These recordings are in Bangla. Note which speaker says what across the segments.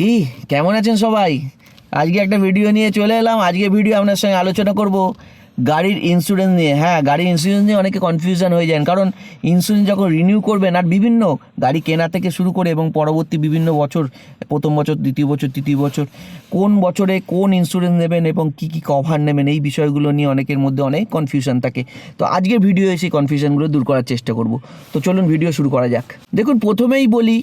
Speaker 1: কি কেমন আছেন সবাই? আজকে একটা ভিডিও নিয়ে চলে এলাম। আজকে ভিডিও আপনার সঙ্গে আলোচনা করব গাড়ির ইন্স্যুরেন্স নিয়ে। হ্যাঁ, গাড়ির ইন্স্যুরেন্স নিয়ে অনেকে কনফিউশন হয়ে যান, কারণ ইন্স্যুরেন্স যখন রিনিউ করবেন আর বিভিন্ন গাড়ি কেনা থেকে শুরু করে এবং পরবর্তী বিভিন্ন বছর, প্রথম বছর, দ্বিতীয় বছর, তৃতীয় বছর, কোন বছরে কোন ইন্স্যুরেন্স নেবেন এবং কী কী কভার নেবেন, এই বিষয়গুলো নিয়ে অনেকের মধ্যে অনেক কনফিউশন থাকে। তো আজকের ভিডিও সেই কনফিউশনগুলো দূর করার চেষ্টা করব। তো চলুন ভিডিও শুরু করা যাক। দেখুন, প্রথমেই বলি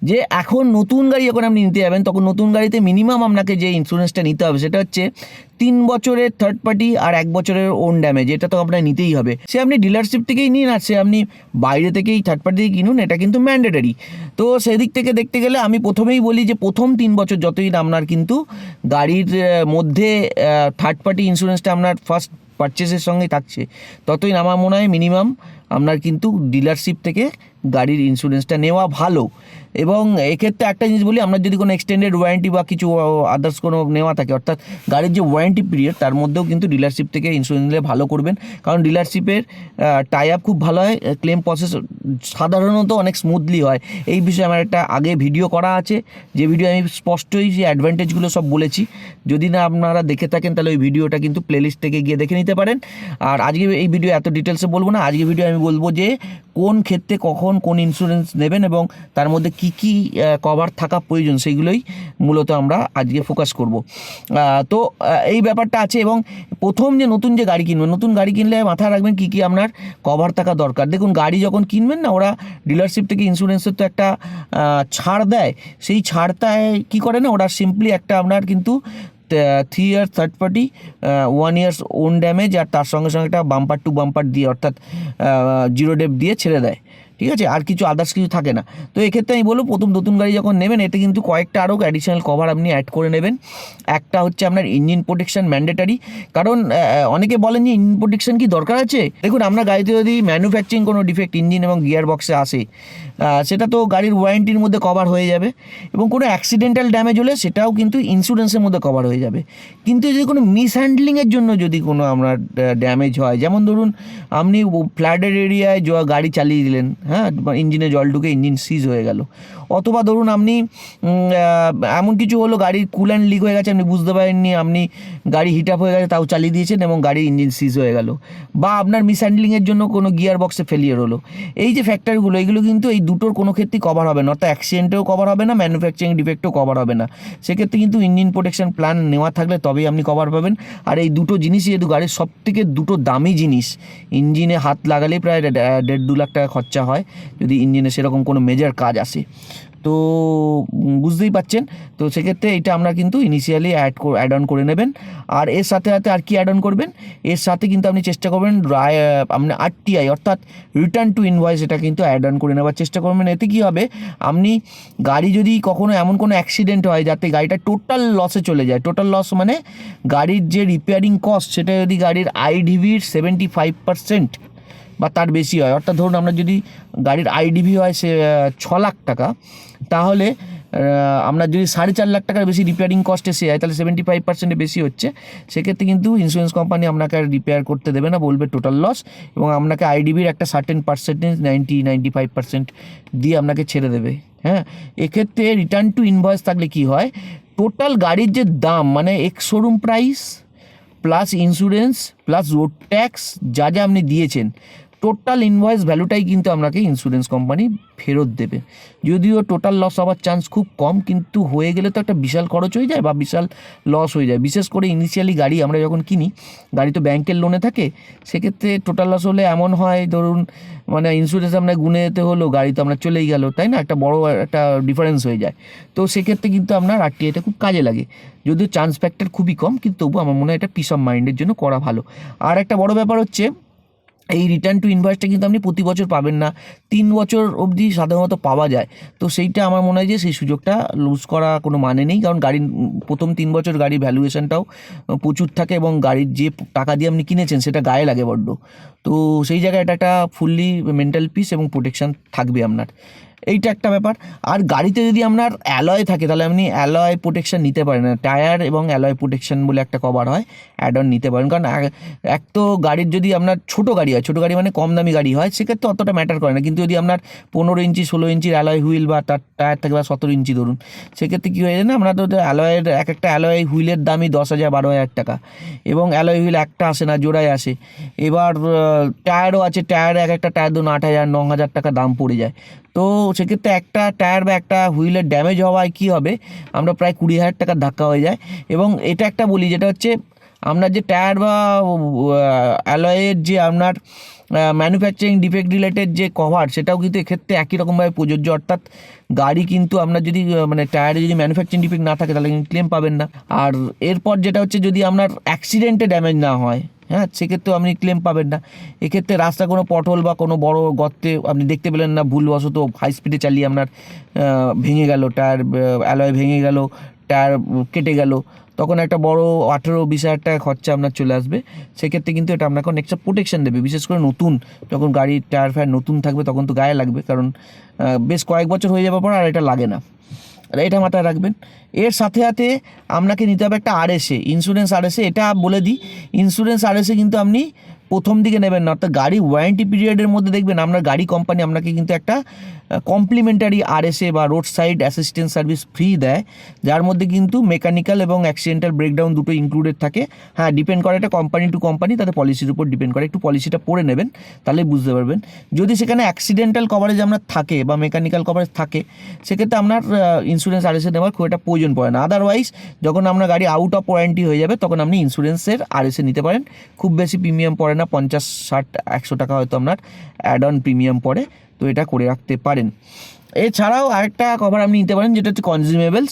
Speaker 1: যে এখন নতুন গাড়ি যখন আপনি নিতে যাবেন, তখন নতুন গাড়িতে মিনিমাম আপনাকে যে ইন্স্যুরেন্সটা নিতে হবে সেটা হচ্ছে 3 বছরের থার্ড পার্টি আর 1 বছরের ওন ড্যামেজ। এটা তো আপনার নিতেই হবে। সে আপনি ডিলারশিপ থেকেই নিন আর সে আপনি বাইরে থেকেই থার্ড পার্টি থেকে কিনুন, এটা কিন্তু ম্যান্ডেটারি। তো সেদিক থেকে দেখতে গেলে আমি প্রথমেই বলি যে প্রথম 3 বছর যতই আপনার কিন্তু গাড়ির মধ্যে থার্ড পার্টি ইন্স্যুরেন্সটা আপনার ফার্স্ট পারচেসের সঙ্গেই থাকছে, ততই আমার মনে হয় মিনিমাম আপনার কিন্তু ডিলারশিপ থেকে গাড়ির ইন্স্যুরেন্সটা নেওয়া ভালো। এবং এক্ষেত্রে একটা জিনিস বলি, আপনার যদি কোনো এক্সটেন্ডেড ওয়ারেন্টি বা কিছু আদার্স কোনো নেওয়া থাকে, অর্থাৎ গাড়ির যে ওয়ারেন্টি পিরিয়ড তার মধ্যেও কিন্তু ডিলারশিপ থেকে ইন্স্যুরেন্স নিলে ভালো করবেন, কারণ ডিলারশিপের টাই আপ খুব ভালো হয়, ক্লেম প্রসেস সাধারণত অনেক স্মুথলি হয়। এই বিষয়ে আমার একটা আগে ভিডিও করা আছে, যে ভিডিও আমি স্পষ্টই যে অ্যাডভান্টেজগুলো সব বলেছি। যদি না আপনারা দেখে থাকেন তাহলে ওই ভিডিওটা কিন্তু প্লেলিস্ট থেকে গিয়ে দেখে নিতে পারেন। আর আজকে এই ভিডিও এত ডিটেলসে বলবো না। আজকে ভিডিও আমি বলবো যে কোন ক্ষেত্রে কখন কোন ইন্স্যুরেন্স নেবেন এবং তার মধ্যে কি কি কভার থাকা প্রয়োজন, সেইগুলোই মূলত আমরা আজকে ফোকাস করব। তো এই ব্যাপারটা আছে। এবং প্রথম যে নতুন যে গাড়ি কিনবেন, নতুন গাড়ি কিনলে মাথায় রাখবেন কি কি আপনার কভার থাকা দরকার। দেখুন, গাড়ি যখন কিনবেন না, ওরা ডিলারশিপ থেকে ইন্স্যুরেন্সের তো একটা ছাড় দেয়। সেই ছাড়টায় কী করে না, ওরা সিম্পলি একটা আপনার কিন্তু 3 years third party, 1 years own damage, আর তার সঙ্গে সঙ্গে একটা বাম্পার টু বাম্পার দিয়ে, অর্থাৎ জিরো ডেপ দিয়ে ছেড়ে দেয়। ঠিক আছে, আর কিছু আদার্স কিছু থাকে না। তো এক্ষেত্রে আমি বলবো, প্রথম নতুন গাড়ি যখন নেবেন, এতে কিন্তু কয়েকটা আরও অ্যাডিশনাল কভার আপনি অ্যাড করে নেবেন। একটা হচ্ছে আপনার ইঞ্জিন প্রোটেকশন ম্যান্ডেটারি, কারণ অনেকে বলেন যে ইঞ্জিন প্রোটেকশন কি দরকার আছে। দেখুন, আপনার গাড়িতে যদি ম্যানুফ্যাকচারিং কোনো ডিফেক্ট ইঞ্জিন এবং গিয়ার বক্সে আসে, সেটা তো গাড়ির ওয়ারেন্টির মধ্যে কভার হয়ে যাবে, এবং কোনো অ্যাক্সিডেন্টাল ড্যামেজ হলে সেটাও কিন্তু ইন্স্যুরেন্সের মধ্যে কভার হয়ে যাবে। কিন্তু যদি কোনো মিসহ্যান্ডলিংয়ের জন্য যদি কোনো আপনার ড্যামেজ হয়, যেমন ধরুন আপনি ফ্ল্যাটের এরিয়ায় গাড়ি চালিয়ে দিলেন, হ্যাঁ, ইঞ্জিনে জল ঢুকে ইঞ্জিন সিজ হয়ে গেল, অথবা ধরুন আপনি এমন কিছু হলো, গাড়ির কুল্যান্ট লিক হয়ে গেছে, আপনি বুঝতে পারেননি, আপনি গাড়ি হিট আপ হয়ে গেছে তাও চালিয়ে দিয়েছেন এবং গাড়ির ইঞ্জিন সিজ হয়ে গেল, বা আপনার মিসহ্যান্ডলিংয়ের জন্য কোনো গিয়ার বক্সে ফেলিয়ার হলো, এই যে ফ্যাক্টরগুলো, এগুলো কিন্তু এই দুটোর কোনো ক্ষেত্রেই কভার হবে না। অর্থাৎ অ্যাক্সিডেন্টেও কভার হবে না, ম্যানুফ্যাকচারিং ডিফেক্টও কভার হবে না। সেক্ষেত্রে কিন্তু ইঞ্জিন প্রোটেকশন প্ল্যান নেওয়া থাকলে তবেই আপনি কভার পাবেন। আর এই দুটো জিনিসই যেহেতু গাড়ির সবথেকে দুটো দামি জিনিস, ইঞ্জিনে হাত লাগালেই প্রায় 1.5-2 লাখ টাকা খরচা হয় যদি ইঞ্জিনে সেরকম কোনো মেজর কাজ আসে। তো বুঝতেই পাচ্ছেন। তো সেক্ষেত্রে এটা আমরা কিন্তু ইনিশিয়ালি অ্যাড অন করে নেবেন। আর এর সাথে সাথে আর কি অ্যাড অন করবেন, এর সাথে কিন্তু আপনি চেষ্টা করবেন আপনি RTI অর্থাৎ রিটার্ন টু ইনভয়েস, এটা কিন্তু অ্যাড অন করে নেওয়ার চেষ্টা করবেন। এতে কী হবে, আপনি গাড়ি যদি কখনো এমন কোনো অ্যাক্সিডেন্ট হয় যাতে গাড়িটা টোটাল লসে চলে যায়, টোটাল লস মানে গাড়ির যে রিপেয়ারিং কস্ট, সেটা যদি গাড়ির IDVর 75% বা তার বেশি হয়, অর্থাৎ ধরুন আপনার যদি গাড়ির IDV হয় সে 6 লাখ টাকা, তাহলে আপনার যদি 4.5 লাখ টাকার বেশি রিপেয়ারিং কস্ট এসে যায়, তাহলে 75%-এর বেশি হচ্ছে, সেক্ষেত্রে কিন্তু ইন্স্যুরেন্স কোম্পানি আপনাকে আর রিপেয়ার করতে দেবে না, বলবে টোটাল লস, এবং আপনাকে IDVর একটা সার্টেন পার্সেন্টেজ 90-95% দিয়ে আপনাকে ছেড়ে দেবে। হ্যাঁ, এক্ষেত্রে রিটার্ন টু ইনভয়েস থাকলে কি হয়, টোটাল গাড়ির যে দাম, মানে ex showroom price plus insurance plus road tax যা যা আপনি দিয়েছেন, টোটাল ইনভয়েস ভ্যালুটাই কিন্তু আপনাকে ইন্স্যুরেন্স কোম্পানি ফেরত দেবে। যদিও টোটাল লস হওয়ার চান্স খুব কম, কিন্তু হয়ে গেলে তো একটা বিশাল খরচ হয়ে যায় বা বিশাল লস হয়ে যায়। বিশেষ করে ইনিশিয়ালি গাড়ি আমরা যখন কিনি, গাড়ি তো ব্যাংকের লোনে থাকে, সেক্ষেত্রে টোটাল লস হলে এমন হয়, ধরুন মানে ইন্স্যুরেন্স আপনার গুনে যেতে হলো, গাড়ি তো আপনার চলেই গেল, তাই না, একটা বড় একটা ডিফারেন্স হয়ে যায়। তো সেক্ষেত্রে কিন্তু আপনার RTIটা খুব কাজে লাগে, যদিও চান্স ফ্যাক্টর খুবই কম, কিন্তু তবু আমার মনে হয় এটা পিস অফ মাইন্ডের জন্য করা ভালো। আর একটা বড় ব্যাপার হচ্ছে, এই রিটার্ন টু ইনভয়েসটা কিন্তু আপনি প্রতি বছর পাবেন না, 3 বছর অবধি সাধারণত পাওয়া যায়। তো সেইটা আমার মনে হয় যে সেই সুযোগটা লুজ করা কোনো মানে নেই, কারণ গাড়ির প্রথম 3 বছর গাড়ির ভ্যালুয়েশনটাও প্রচুর থাকে, এবং গাড়ির যে টাকা দিয়ে আপনি কিনেছেন সেটা গায়ে লাগে বড্ড। তো সেই জায়গায় এটা একটা ফুললি মেন্টাল পিস এবং প্রোটেকশান থাকবে আপনার। এইটা একটা ব্যাপার। আর গাড়িতে যদি আপনার অ্যালয় থাকে তাহলে আপনি অ্যালয় প্রোটেকশন নিতে পারেন, টায়ার এবং অ্যালয় প্রোটেকশন বলে একটা কভার হয়, অ্যাড অন নিতে পারেন। কারণ এক তো গাড়ির যদি আপনার ছোটো গাড়ি হয়, ছোটো গাড়ি মানে কম দামি গাড়ি হয়, সেক্ষেত্রে অতটা ম্যাটার করে না। কিন্তু যদি আপনার 15 ইঞ্চি 16 ইঞ্চির অ্যালয় হুইল বা তার টায়ার থাকে বা 17 ইঞ্চি ধরুন, সেক্ষেত্রে কী হয়ে যায় না, আমরা তো অ্যালয়ের এক একটা অ্যালয় হুইলের দামই 10,000 12,000 টাকা, এবং অ্যালয় হুইল একটা আসে না, জোড়ায় আসে। এবার টায়ারও আছে, টায়ার এক একটা টায়ার ধরুন 8,000 9,000 টাকা দাম পড়ে যায়। তো সেক্ষেত্রে একটা টায়ার বা একটা হুইলের ড্যামেজ হওয়ায় কী হবে, আমরা প্রায় 20,000 টাকার ধাক্কা হয়ে যায়। এবং এটা একটা বলি, যেটা হচ্ছে আপনার যে টায়ার বা অ্যালয়ের যে আপনার ম্যানুফ্যাকচারিং ডিফেক্ট রিলেটেড যে কভার, সেটাও কিন্তু এক্ষেত্রে একই রকমভাবে প্রযোজ্য। অর্থাৎ গাড়ি কিন্তু আপনার যদি মানে টায়ারে যদি ম্যানুফ্যাকচারিং ডিফেক্ট না থাকে তাহলে কিন্তু ক্লেম পাবেন না। আর এরপর যেটা হচ্ছে, যদি আপনার অ্যাক্সিডেন্টে ড্যামেজ না হয়, হ্যাঁ, সেক্ষেত্রেও আপনি ক্লেম পাবেন না। এক্ষেত্রে রাস্তা কোনো পটল বা কোনো বড় গর্তে আপনি দেখতে পেলেন না, ভুলবশত হাই স্পিডে চালিয়ে আপনার ভেঙে গেল, টায়ার অ্যালয় ভেঙে গেল, টায়ার কেটে গেল, তখন একটা বড় 18-20 হাজার টাকা খরচা আপনার চলে আসবে। সেক্ষেত্রে কিন্তু এটা আপনাকে অনেক এক্সট্রা প্রোটেকশন দেবে, বিশেষ করে নতুন যখন গাড়ির টায়ার ফায়ার নতুন থাকবে তখন তো গায়ে লাগবে, কারণ বেশ কয়েক বছর হয়ে যাওয়ার পর আর এটা লাগে না। এটা মাথায় রাখবেন। এর সাথে সাথে আপনাকে নিতে হবে একটা আরএসএ, ইন্স্যুরেন্স আরএসএ। এটা বলে দিই, ইন্স্যুরেন্স আরএসএ কিন্তু আপনি প্রথম দিকে নেবেন না, অর্থাৎ গাড়ি ওয়ারেন্টি পিরিয়ডের মধ্যে দেখবেন আপনার গাড়ি কোম্পানি আপনাকে কিন্তু একটা কমপ্লিমেন্টারি আরএসএ বা road side assistance service free দেয়, যার মধ্যে কিন্তু মেকানিক্যাল এবং অ্যাক্সিডেন্টাল ব্রেকডাউন দুটো ইনক্লুডেড থাকে। হ্যাঁ, ডিপেন্ড করে এটা কোম্পানি টু কোম্পানি, তাদের পলিসির উপর ডিপেন্ড করে। একটু পলিসিটা পড়ে নেবেন, তাহলে বুঝতে পারবেন। যদি সেখানে অ্যাক্সিডেন্টাল কভারেজ আপনার থাকে বা মেকানিক্যাল কভারেজ থাকে, সেক্ষেত্রে আপনার ইন্স্যুরেন্স আরএসএ নেওয়ার খুব একটা প্রয়োজন পড়ে না। আদারওয়াইজ যখন আপনার গাড়ি আউট অফ ওয়ারেন্টি হয়ে যাবে, তখন আপনি ইন্স্যুরেন্সের আরএসএ নিতে পারেন। খুব বেশি প্রিমিয়াম পড়ে না, 50 60 100 টাকা হয়তো আপনার অ্যাড অন প্রিমিয়াম পড়ে, তো এটা করে রাখতে পারেন। এছাড়াও আরেকটা কভার আপনি নিতে পারেন, যেটা হচ্ছে কনজিউমেবলস।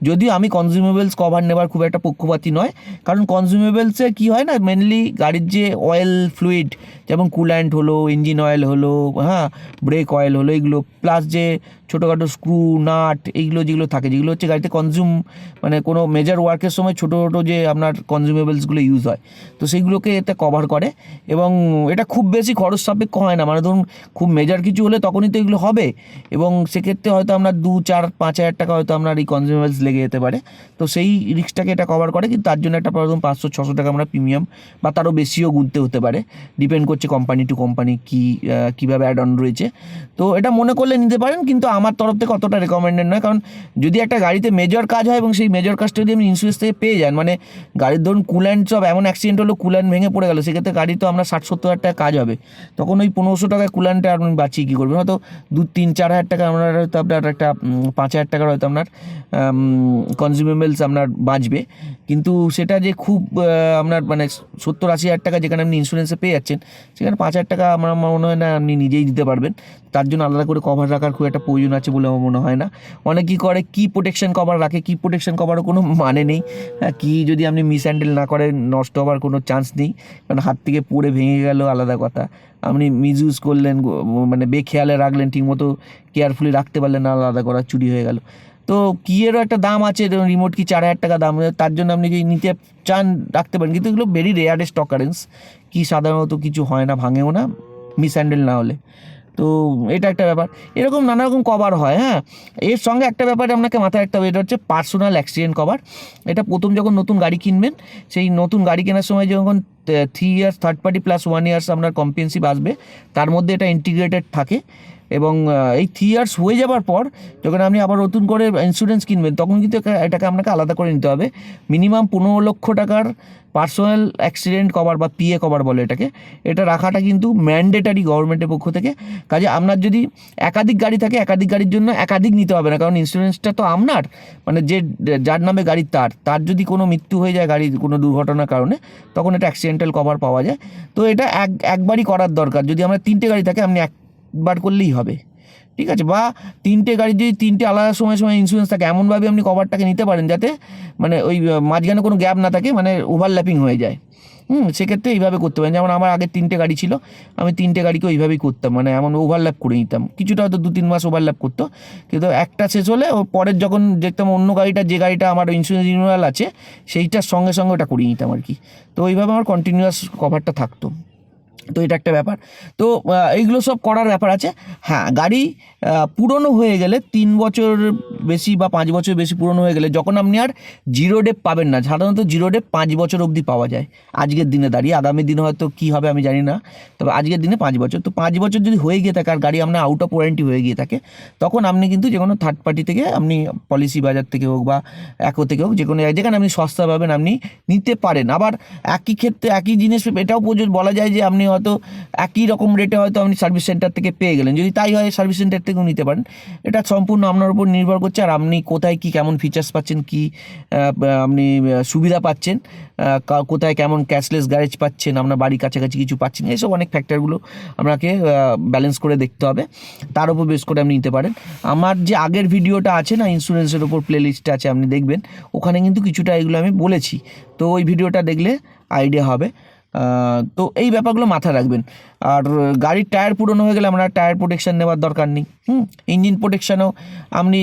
Speaker 1: যদিও আমি কনজিউমেবলস কভার নেবার খুব একটা পক্ষপাতী নয়, কারণ কনজিউমেবলসে কী হয় না, মেনলি গাড়ির যে অয়েল ফ্লুইড, যেমন কুল্যান্ট হলো, ইঞ্জিন অয়েল হলো, হ্যাঁ, ব্রেক অয়েল হলো, এগুলো প্লাস যে ছোটোখাটো স্ক্রু নাট, এইগুলো যেগুলো থাকে, যেগুলো হচ্ছে গাড়িতে মানে কোনো মেজর ওয়ার্কের সময় ছোটো ছোটো যে আপনার কনজিউমেবলসগুলো ইউজ হয়, তো সেইগুলোকে এতে কভার করে। এবং এটা খুব বেশি খরচ সাপেক্ষ হয় না, মানে ধরুন খুব মেজর কিছু হলে তখনই তো এগুলো হবে, এবং সেক্ষেত্রে হয়তো আপনার 2-4-5 হাজার টাকা হয়তো আপনার এই কনজিউমেবলস লেগে যেতে পারে। তো সেই রিস্কটাকে এটা কভার করে, কিন্তু তার জন্য একটা ধরুন 500-600 টাকা আমরা প্রিমিয়াম বা তারও বেশিও গুনতে হতে পারে, ডিপেন্ড করছে কোম্পানি টু কোম্পানি কীভাবে অ্যাড অন রয়েছে। তো এটা মনে করলে নিতে পারেন, কিন্তু আমার তরফ থেকে অতটা রেকমেন্ডেড নয়। কারণ যদি একটা গাড়িতে মেজর কাজ হয় এবং সেই মেজর কাজটা যদি আপনি ইন্স্যুরেন্স থেকে পেয়ে যান, মানে গাড়ির ধরুন কুল্যান্ট সব এমন অ্যাক্সিডেন্ট হলো, কুল্যান্ট ভেঙে পড়ে গেল, সেক্ষেত্রে গাড়ি তো আমরা 60-70 হাজার টাকা কাজ হবে, তখন ওই 1500 টাকায় কুল্যান্টে আপনি বাঁচিয়ে কী করবেন? হয়তো 2-3-4 হাজার টাকা আপনার হয়তো আপনার একটা 5,000 টাকার হয়তো আপনার কনজিউমেবলস আপনার বাঁচবে, কিন্তু সেটা যে খুব আপনার মানে 70-80 হাজার টাকা যেখানে আপনি ইন্স্যুরেন্সে পেয়ে যাচ্ছেন, সেখানে 5,000 টাকা আমার মনে হয় না আপনি নিজেই দিতে পারবেন। তার জন্য আলাদা করে কভার রাখার খুব একটা প্রয়োজন আছে বলে আমার মনে হয় না। অনেকেই করে কি প্রোটেকশন কভার রাখে, কি প্রোটেকশন কভারও কোনো মানে নেই। হ্যাঁ, কি যদি আপনি মিসহ্যান্ডেল না করেন, নষ্ট হওয়ার কোনো চান্স নেই, কারণ হাত থেকে পড়ে ভেঙে গেল আলাদা কথা, আপনি মিসইউজ করলেন, মানে বেখেয়ালে রাখলেন, ঠিকমতো কেয়ারফুলি রাখতে পারলেন না, আলাদা করা, চুরি হয়ে গেল। তো কিয়েরও একটা দাম আছে, রিমোট কি 4,000 টাকা দাম, তার জন্য আপনি যদি নিতে চান রাখতে পারেন, কিন্তু এগুলো ভেরি রেয়ারেস্ট অকারেন্স, কি সাধারণত কিছু হয় না, ভাঙেও না মিসহ্যান্ডেল না হলে। তো এটা একটা ব্যাপার, এরকম নানা রকম কভার হয়। হ্যাঁ, এর সঙ্গে একটা ব্যাপার আপনাকে মাথায় রাখতে হবে, এটা হচ্ছে পার্সোনাল অ্যাক্সিডেন্ট কভার। এটা প্রথম যখন নতুন গাড়ি কিনবেন, সেই নতুন গাড়ি কেনার সময় যখন 3 years third party plus 1 years আপনার কম্প্রিহেনসিভ আসবে, তার মধ্যে এটা ইন্টিগ্রেটেড থাকে। এবং এই 3 ইয়ার্স হয়ে যাবার পর যখন আপনি আবার নতুন করে ইন্স্যুরেন্স কিনবেন, তখন কিন্তু এটাকে আপনাকে আলাদা করে নিতে হবে। মিনিমাম 15 লক্ষ টাকার পার্সোনাল অ্যাক্সিডেন্ট কভার বা পিএ কভার বলে এটাকে, এটা রাখাটা কিন্তু ম্যান্ডেটারি গভর্নমেন্টের পক্ষ থেকে। কাজে আপনার যদি একাধিক গাড়ি থাকে, একাধিক গাড়ির জন্য একাধিক নিতে হবে না, কারণ ইন্স্যুরেন্সটা তো আপনার, মানে যার নামে গাড়ি তার যদি কোনো মৃত্যু হয়ে যায় গাড়ির কোনো দুর্ঘটনার কারণে, তখন এটা অ্যাক্সিডেন্টাল কভার পাওয়া যায়। তো এটা একবারই করার দরকার। যদি আমরা 3টে গাড়ি থাকে, আপনি একবার করলেই হবে, ঠিক আছে? বা 3টে গাড়ি যদি 3টে আলাদা সময় ইন্স্যুরেন্স থাকে, এমনভাবে আপনি কভারটাকে নিতে পারেন যাতে মানে ওই মাঝখানে কোনো গ্যাপ না থাকে, মানে ওভারল্যাপিং হয়ে যায়। সেক্ষেত্রে এইভাবে করতে পারেন। যেমন আমার আগে 3টে গাড়ি ছিল, আমি 3টে গাড়িকে ওইভাবেই করতাম, মানে এমন ওভারল্যাপ করে নিতাম, কিছুটা হয়তো 2-3 মাস ওভারল্যাপ করতো, কিন্তু একটা শেষ হলে ও পরের যখন দেখতাম অন্য গাড়িটা, যে গাড়িটা আমার ইন্স্যুরেন্স রিনিউয়াল আছে, সেইটার সঙ্গে সঙ্গে ওটা করিয়ে নিতাম আর কি। তো ওইভাবে আমার কন্টিনিউয়াস কভারটা থাকতো। তো এটা একটা ব্যাপার। তো এইগুলো সব করার ব্যাপার আছে। হ্যাঁ, গাড়ি পুরনো হয়ে গেলে 3 বছর বেশি বা 5 বছর বেশি পুরনো হয়ে গেলে যখন আপনি আর জিরো ডেপ পাবেন না, সাধারণত জিরো ডেপ 5 বছর অবধি পাওয়া যায় আজকের দিনে দাঁড়িয়ে। আগামী দিনে হয়তো কী হবে আমি জানি না, তবে আজকের দিনে 5 বছর। তো 5 বছর যদি হয়ে গিয়ে থাকে আর গাড়ি আপনার আউট অফ ওয়ারেন্টি হয়ে গিয়ে থাকে, তখন আপনি কিন্তু যে কোনো থার্ড পার্টি থেকে আপনি পলিসি বাজার থেকে হোক বা অ্যাকো থেকে হোক, যে কোনো যেখানে আপনি সস্তা পাবেন আপনি নিতে পারেন। আবার একই ক্ষেত্রে একই জিনিস এটাও বলা যায় যে আপনি হয়তো একই রকম রেটে হয়তো আপনি সার্ভিস সেন্টার থেকে পেয়ে গেলেন, যদি তাই হয় সার্ভিস সেন্টার থেকেও নিতে পারেন। এটা সম্পূর্ণ আপনার উপর নির্ভর করছে আর আপনি কোথায় কি কেমন ফিচার্স পাচ্ছেন, কি আপনি সুবিধা পাচ্ছেন, কোথায় কেমন ক্যাশলেস গ্যারেজ পাচ্ছেন, আপনার বাড়ির কাছাকাছি কিছু পাচ্ছেন, এইসব অনেক ফ্যাক্টরগুলো আপনাকে ব্যালেন্স করে দেখতে হবে, তার উপর বেস করে আপনি নিতে পারেন। আমার যে আগের ভিডিওটা আছে না ইন্স্যুরেন্সের ওপর প্লে লিস্টে আছে, আপনি দেখবেন ওখানে কিন্তু কিছুটা এগুলো আমি বলেছি, তো ওই ভিডিওটা দেখলে আইডিয়া হবে। তো এই ব্যাপারগুলো মাথায় রাখবেন। আর গাড়ির টায়ার পুরনো হয়ে গেলে আমরা টায়ার প্রোটেকশান নেওয়ার দরকার নেই। ইঞ্জিন প্রোটেকশানও আপনি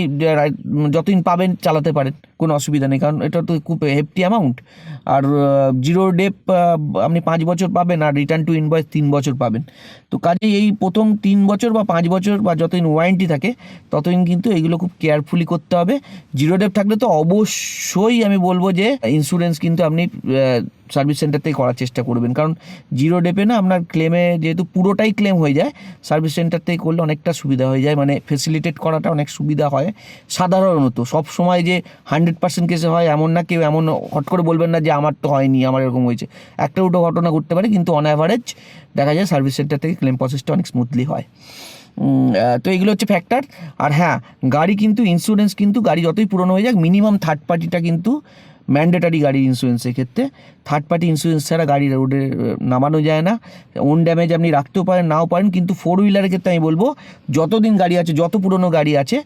Speaker 1: যতদিন পাবেন চালাতে পারেন, কোনো অসুবিধা নেই, কারণ এটা তো খুব হেফটি অ্যামাউন্ট। আর জিরো ডেপ আপনি 5 বছর পাবেন আর রিটার্ন টু ইনভয়েস 3 বছর পাবেন। তো কাজেই এই প্রথম 3 বছর বা 5 বছর বা যতদিন ওয়ারেন্টি থাকে ততদিন কিন্তু এইগুলো খুব কেয়ারফুলি করতে হবে। জিরো ডেপ থাকলে তো অবশ্যই আমি বলবো যে ইন্স্যুরেন্স কিন্তু আপনি সার্ভিস সেন্টার থেকে করার চেষ্টা করবেন, কারণ জিরো ডেপে না আপনার ক্লেমে যেহেতু পুরোটাই ক্লেম হয়ে যায়, সার্ভিস সেন্টার থেকে করলে অনেকটা সুবিধা হয়ে যায়, মানে ফেসিলিটেট করাটা অনেক সুবিধা হয়। সাধারণত সব সময় যে 100% কেসে হয় এমন না, কেউ এমন হট করে বলবেন না যে আমার তো হয়নি, আমার এরকম হয়েছে। একটা দুটো ঘটনা ঘটতে পারে, কিন্তু অন অ্যাভারেজ দেখা যায় সার্ভিস সেন্টার থেকে ক্লেম প্রসেসটা অনেক স্মুথলি হয়। তো এগুলো হচ্ছে ফ্যাক্টর। আর হ্যাঁ, গাড়ি কিন্তু ইন্স্যুরেন্স কিন্তু গাড়ি যতই পুরনো হয়ে যাক, মিনিমাম থার্ড পার্টিটা কিন্তু ম্যান্ডেটারি গাড়ি ইন্স্যুরেন্সের ক্ষেত্রে। থার্ড পার্টি ইন্স্যুরেন্স ছাড়া গাড়ি রোডে নামানো যায় না। ওন ড্যামেজ আপনি রাখতেও পারেন, নাও পারেন, কিন্তু 4 হুইলারের ক্ষেত্রে আমি বলবো যতদিন গাড়ি আছে, যত পুরনো গাড়ি আছে,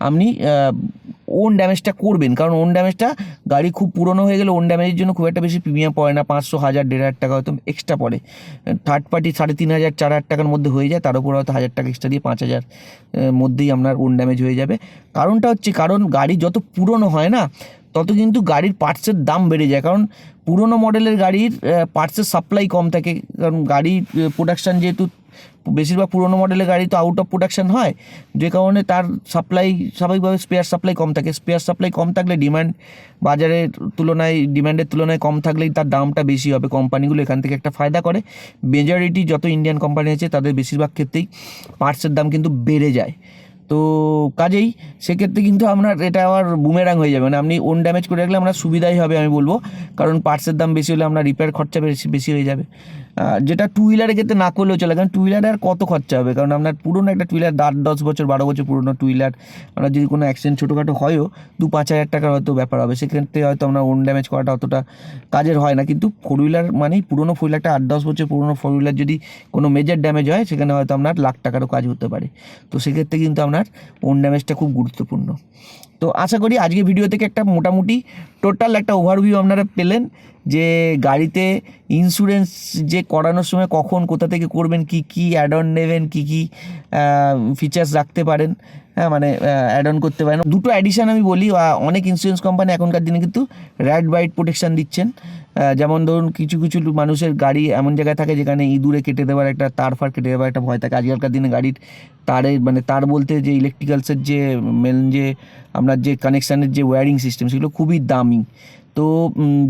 Speaker 1: আপনি ওন ড্যামেজটা করবেন, কারণ ওন ড্যামেজটা গাড়ি খুব পুরনো হয়ে গেলে ওন ড্যামেজের জন্য খুব একটা বেশি প্রিমিয়াম পড়ে না, 500, 1000, 1500 টাকা হয়তো এক্সট্রা পড়ে। থার্ড পার্টি 3500, 4000 টাকার মধ্যে হয়ে যায়, তার উপর হয়তো 1000 টাকা এক্সট্রা দিয়ে 5000 মধ্যেই আপনার ওন ড্যামেজ হয়ে যাবে। কারণটা হচ্ছে, কারণ গাড়ি যত পুরনো হয় না তত কিন্তু গাড়ির পার্টসের দাম বেড়ে যায়, কারণ পুরনো মডেলের গাড়ির পার্টসের সাপ্লাই কম থাকে, কারণ গাড়ির প্রোডাকশান যেহেতু বেশিরভাগ পুরনো মডেলের গাড়ি তো আউট অফ প্রোডাকশান হয়, যে কারণে তার সাপ্লাই স্বাভাবিকভাবে স্পেয়ার সাপ্লাই কম থাকে। স্পেয়ার সাপ্লাই কম থাকলে ডিমান্ড বাজারের তুলনায়, ডিমান্ডের তুলনায় কম থাকলেই তার দামটা বেশি হবে। কোম্পানিগুলো এখান থেকে একটা ফায়দা করে। মেজরিটি যত ইন্ডিয়ান কোম্পানি আছে তাদের বেশিরভাগ ক্ষেত্রেই পার্টসের দাম কিন্তু বেড়ে যায়। তো কাজেই সেক্ষেত্রে কিন্তু আপনার এটা আবার বুমেরাং হয়ে যাবে, মানে আপনি ওন ড্যামেজ করে রাখলে আপনার সুবিধাই হবে আমি বলবো, কারণ পার্টসের দাম বেশি হলে আপনার রিপেয়ার খরচা বেশি হয়ে যাবে। যেটা টু হুইলারের ক্ষেত্রে না করলেও চলে, কারণ টু হুইলারে আর কত খরচা হবে, কারণ আপনার পুরনো একটা টু হুইলার 10 বছর 12 বছর পুরনো টু হুইলার, আপনার যদি কোনো অ্যাক্সিডেন্ট ছোটোখাটো হয়ও 2-5 হাজার টাকার হয়তো ব্যাপার হবে, সেক্ষেত্রে হয়তো আপনার ওন ড্যামেজ করাটা অতটা কাজের হয় না। কিন্তু 4 হুইলার মানেই পুরনো 4 হুইলারটা 8-10 বছর পুরনো 4 হুইলার যদি কোনো মেজর ড্যামেজ হয়, সেখানে হয়তো আপনার লাখ টাকারও কাজ হতে পারে। তো সেক্ষেত্রে কিন্তু আপনার ওন ড্যামেজটা খুব গুরুত্বপূর্ণ। তো আশা করি আজকে ভিডিও থেকে একটা মোটামুটি টোটাল একটা ওভারভিউ আপনারা পেলেন, যে গাড়িতে ইন্স্যুরেন্স যে করানোর সময় কখন কোথা থেকে করবেন, কি কি অ্যাড অন নেবেন, কি কি ফিচার্স রাখতে পারেন, হ্যাঁ মানে অ্যাড অন করতে পারেন। দুটো অ্যাডিশান আমি বলি, অনেক ইন্স্যুরেন্স কোম্পানি এখনকার দিনে কিন্তু র্যাট বাইট প্রোটেকশান দিচ্ছেন। যেমন ধরুন কিছু কিছু মানুষের গাড়ি এমন জায়গায় থাকে যেখানে ইঁদুরে কেটে দেওয়ার একটা, তার ফার কেটে দেওয়ার একটা ভয় থাকে। আজকালকার দিনে গাড়ির তারে, মানে তার বলতে যে ইলেকট্রিক্যালসের যে মেন যে আপনার যে কানেকশানের যে ওয়্যারিং সিস্টেম, সেগুলো খুবই দামি, তো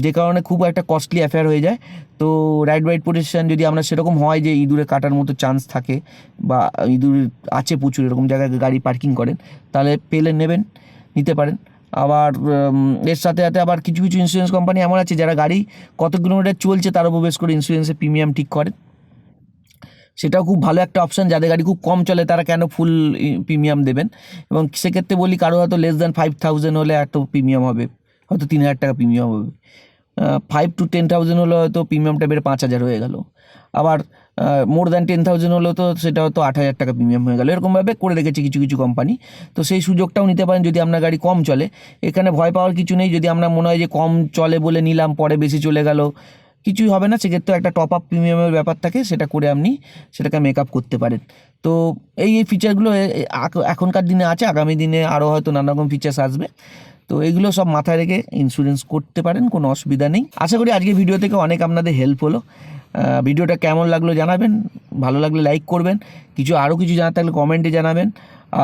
Speaker 1: যে কারণে খুব একটা কস্টলি অ্যাফেয়ার হয়ে যায়। তো রাইট বাইট প্রোটেকশান যদি আমরা সেরকম হয় যে ইঁদুরে কাটার মতো চান্স থাকে বা ইঁদুর আছে প্রচুর এরকম জায়গায় গাড়ি পার্কিং করেন, তাহলে পেলে নিতে পারেন। আবার এর সাথে সাথে আবার কিছু কিছু ইন্স্যুরেন্স কোম্পানি এমন আছে যারা গাড়ি কত কিলোমিটার চলছে তার উপর বেশ করে ইন্স্যুরেন্সের প্রিমিয়াম ঠিক করেন, সেটাও খুব ভালো একটা অপশান। যাদের গাড়ি খুব কম চলে তারা কেন ফুল প্রিমিয়াম দেবেন, এবং সেক্ষেত্রে বলি কারো হয়তো লেস দ্যান 5000 হলে এত প্রিমিয়াম হবে, হয়তো 3000 টাকা প্রিমিয়াম হবে। 5 to 10,000 হলে হয়তো প্রিমিয়ামটা বেড়ে 5000 হয়ে গেল। আবার মোর দ্যান 10,000 হলেও তো সেটা হয়তো 8000 টাকা প্রিমিয়াম হয়ে গেল। এরকমভাবে করে রেখেছে কিছু কিছু কোম্পানি। তো সেই সুযোগটাও নিতে পারেন যদি আপনার গাড়ি কম চলে। এখানে ভয় পাওয়ার কিছু নেই। যদি আপনার মনে হয় যে কম চলে বলে নিলাম, পরে বেশি চলে গেল, কিছুই হবে না। সেক্ষেত্রে একটা টপ আপ প্রিমিয়ামের ব্যাপার থাকে, সেটা করে আপনি সেটাকে মেক আপ করতে পারেন। তো এই ফিচারগুলো এখনকার দিনে আছে, আগামী দিনে আরও হয়তো নানা রকম ফিচার্স আসবে। তো এগুলো সব মাথায় রেখে ইন্স্যুরেন্স করতে পারেন, কোনো অসুবিধা নেই। আশা করি আজকে ভিডিও থেকে অনেক আপনাদের হেল্প হলো। ভিডিওটা কেমন লাগলো জানাবেন, ভালো লাগলে লাইক করবেন, আরও কিছু জানার থাকলে কমেন্টে জানাবেন,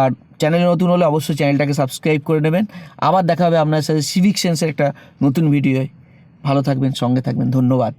Speaker 1: আর চ্যানেলে নতুন হলে অবশ্যই চ্যানেলটাকে সাবস্ক্রাইব করে নেবেন। আবার দেখা হবে আপনার সাথে সিভিক সেন্সের একটা নতুন ভিডিওয়। ভালো থাকবেন, সঙ্গে থাকবেন, ধন্যবাদ।